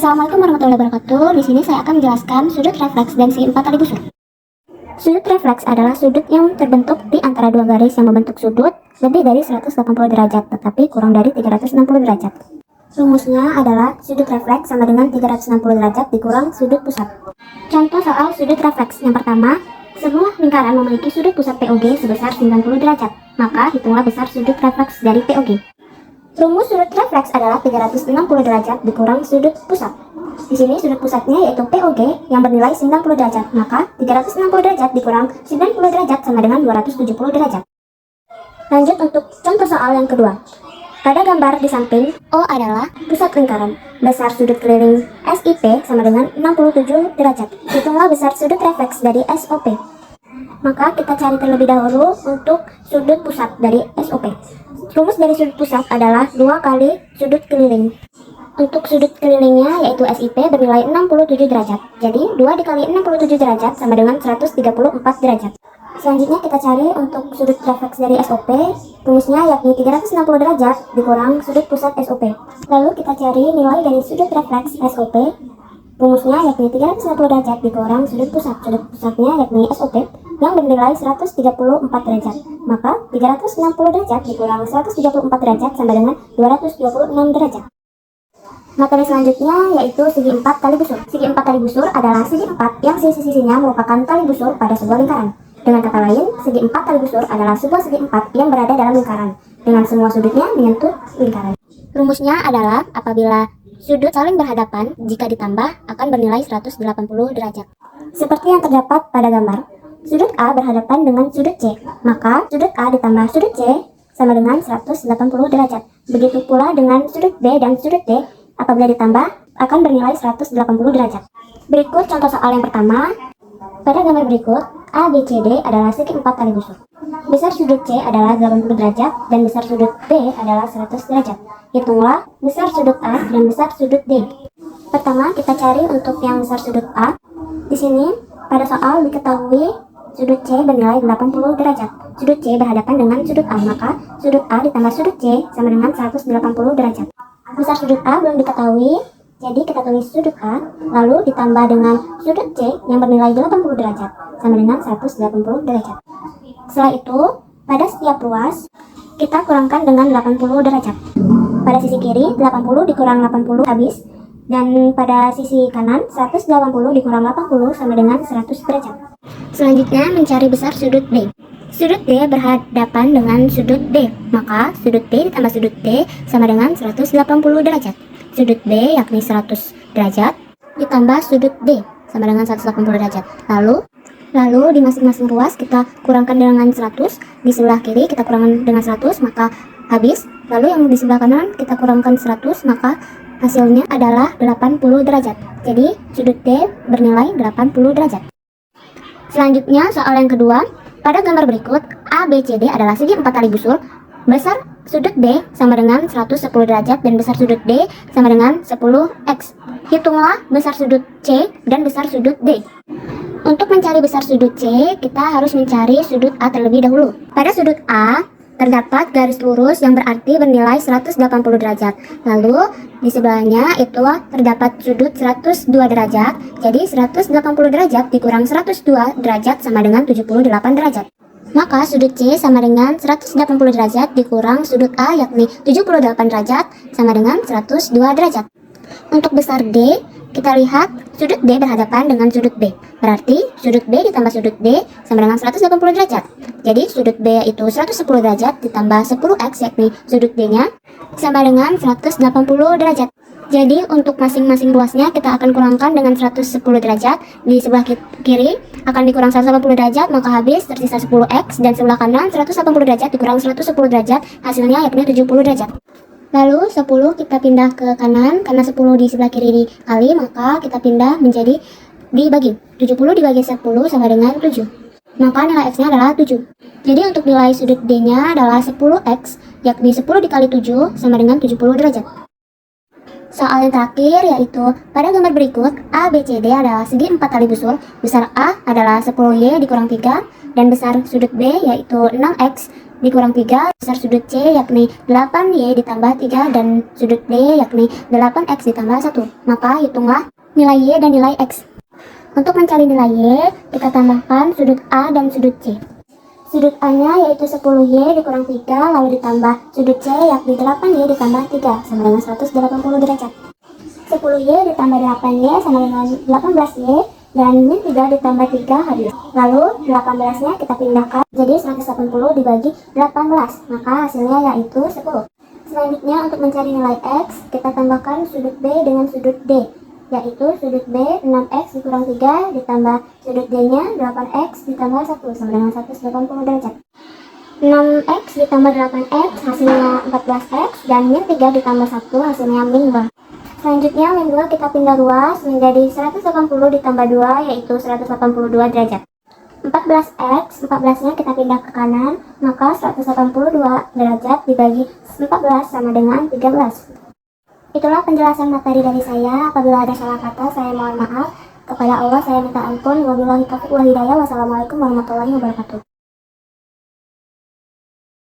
Assalamualaikum warahmatullahi wabarakatuh. Di sini saya akan menjelaskan sudut refleks dan segi 4 tali busur. Sudut refleks adalah sudut yang terbentuk di antara dua garis yang membentuk sudut lebih dari 180 derajat tetapi kurang dari 360 derajat. Rumusnya adalah sudut refleks sama dengan 360 derajat dikurang sudut pusat. Contoh soal sudut refleks. Yang pertama, sebuah lingkaran memiliki sudut pusat POG sebesar 90 derajat. Maka hitunglah besar sudut refleks dari POG. Rumus sudut refleks adalah 360 derajat dikurang sudut pusat. Di sini sudut pusatnya yaitu POG yang bernilai 90 derajat, maka 360 derajat dikurang 90 derajat sama dengan 270 derajat. Lanjut untuk contoh soal yang kedua. Pada gambar di samping, O adalah pusat lingkaran. Besar sudut keliling SIP sama dengan 67 derajat. Hitunglah besar sudut refleks dari SOP. Maka kita cari terlebih dahulu untuk sudut pusat dari SOP. Rumus dari sudut pusat adalah 2 kali sudut keliling. Untuk sudut kelilingnya yaitu SIP bernilai 67 derajat. Jadi 2 dikali 67 derajat sama dengan 134 derajat. Selanjutnya kita cari untuk sudut refleks dari SOP. Rumusnya yakni 360 derajat dikurang sudut pusat SOP. Lalu kita cari nilai dari sudut refleks SOP. Rumusnya yakni 360 derajat dikurang sudut pusat. Sudut pusatnya yakni SOP yang bernilai 134 derajat. Maka 360 derajat dikurang 134 derajat sama dengan 226 derajat. Materi selanjutnya yaitu segi 4 tali busur. Segi 4 tali busur adalah segi 4 yang sisi-sisinya merupakan tali busur pada sebuah lingkaran. Dengan kata lain, segi 4 tali busur adalah sebuah segi 4 yang berada dalam lingkaran, dengan semua sudutnya menyentuh lingkaran. Rumusnya adalah apabila sudut saling berhadapan, jika ditambah akan bernilai 180 derajat. Seperti yang terdapat pada gambar, sudut A berhadapan dengan sudut C, maka sudut A ditambah sudut C sama dengan 180 derajat. Begitu pula dengan sudut B dan sudut D, apabila ditambah akan bernilai 180 derajat. Berikut contoh soal yang pertama. Pada gambar berikut, A, B, C, D adalah segi 4 tali busur. Besar sudut C adalah 80 derajat dan besar sudut B adalah 100 derajat. Hitunglah besar sudut A dan besar sudut D. Pertama, kita cari untuk yang besar sudut A. Di sini, pada soal diketahui sudut C bernilai 80 derajat. Sudut C berhadapan dengan sudut A, maka sudut A ditambah sudut C sama dengan 180 derajat. Besar sudut A belum diketahui, jadi kita tulis sudut A, lalu ditambah dengan sudut C yang bernilai 80 derajat, sama dengan 180 derajat. Setelah itu, pada setiap ruas, kita kurangkan dengan 80 derajat. Pada sisi kiri, 80 dikurang 80 habis, dan pada sisi kanan, 180 dikurang 80 sama dengan 100 derajat. Selanjutnya, mencari besar sudut D. Sudut D berhadapan dengan sudut D, maka sudut D ditambah sudut D sama dengan 180 derajat. Sudut D yakni 100 derajat ditambah sudut D sama dengan 180 derajat. Lalu di masing-masing ruas kita kurangkan dengan 100, di sebelah kiri kita kurangkan dengan 100 maka habis. Lalu yang di sebelah kanan kita kurangkan 100 maka hasilnya adalah 80 derajat. Jadi sudut D bernilai 80 derajat. Selanjutnya soal yang kedua. Pada gambar berikut, A, B, C, D adalah segi 4 tali busur. Besar sudut D sama dengan 110 derajat dan besar sudut D sama dengan 10x. Hitunglah besar sudut C dan besar sudut D. Untuk mencari besar sudut C, kita harus mencari sudut A terlebih dahulu. Pada sudut A, terdapat garis lurus yang berarti bernilai 180 derajat. Lalu, di sebelahnya itu terdapat sudut 102 derajat. Jadi, 180 derajat dikurang 102 derajat sama dengan 78 derajat. Maka, sudut C sama dengan 180 derajat dikurang sudut A yakni 78 derajat sama dengan 102 derajat. Untuk besar D, kita lihat sudut D berhadapan dengan sudut B. Berarti sudut B ditambah sudut D sama dengan 180 derajat. Jadi sudut B yaitu 110 derajat ditambah 10x yakni sudut D-nya sama dengan 180 derajat. Jadi untuk masing-masing ruasnya kita akan kurangkan dengan 110 derajat. Di sebelah kiri akan dikurang 180 derajat maka habis tersisa 10x dan sebelah kanan 180 derajat dikurang 110 derajat hasilnya yakni 70 derajat. Lalu 10 kita pindah ke kanan karena 10 di sebelah kiri dikali maka kita pindah menjadi dibagi. 70 dibagi 10 sama dengan 7. Maka nilai x-nya adalah 7. Jadi untuk nilai sudut D-nya adalah 10x yakni 10 dikali 7 sama dengan 70 derajat. Soal yang terakhir yaitu pada gambar berikut A, B, C, D adalah segi 4 tali busur. Besar A adalah 10y dikurang 3 dan besar sudut B yaitu 6x dikurang 3 besar sudut C yakni 8Y ditambah 3 dan sudut D yakni 8X ditambah 1. Maka hitunglah nilai Y dan nilai X. Untuk mencari nilai Y, kita tambahkan sudut A dan sudut C. Sudut A-nya yaitu 10Y dikurang 3 lalu ditambah sudut C yakni 8Y ditambah 3 sama dengan 180 derajat. 10Y ditambah 8Y sama dengan 18Y dan min 3 ditambah 3 habis. Lalu 18-nya kita pindahkan jadi 180 dibagi 18, maka hasilnya yaitu 10. Selanjutnya untuk mencari nilai X, kita tambahkan sudut B dengan sudut D, yaitu sudut B 6X dikurang 3 ditambah sudut D-nya 8X ditambah 1 sama dengan 180 derajat. 6X ditambah 8X hasilnya 14X dan min 3 ditambah 1 hasilnya min 2. Selanjutnya min 2 kita pindah ruas menjadi 180 ditambah 2 yaitu 182 derajat. 14X, 14-nya kita pindah ke kanan, maka 182 derajat dibagi 14 sama dengan 13. Itulah penjelasan materi dari saya. Apabila ada salah kata, saya mohon maaf. Kepada Allah saya minta ampun. Wabillahi taufiq wal hidayah. Wassalamualaikum warahmatullahi wabarakatuh.